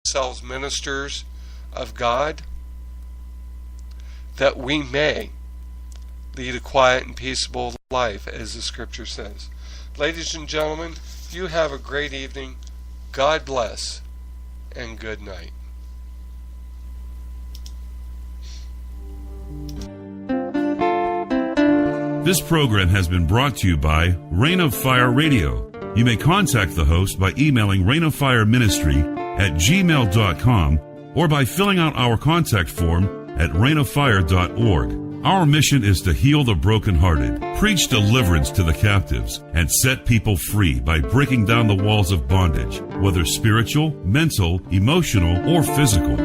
ourselves ministers of God, that we may lead a quiet and peaceable life, as the scripture says. Ladies and gentlemen, you have a great evening. God bless, and good night. This program has been brought to you by Reign of Fire Radio. You may contact the host by emailing reignoffireministry@gmail.com or by filling out our contact form at reignofire.org. Our mission is to heal the brokenhearted, preach deliverance to the captives, and set people free by breaking down the walls of bondage, whether spiritual, mental, emotional, or physical.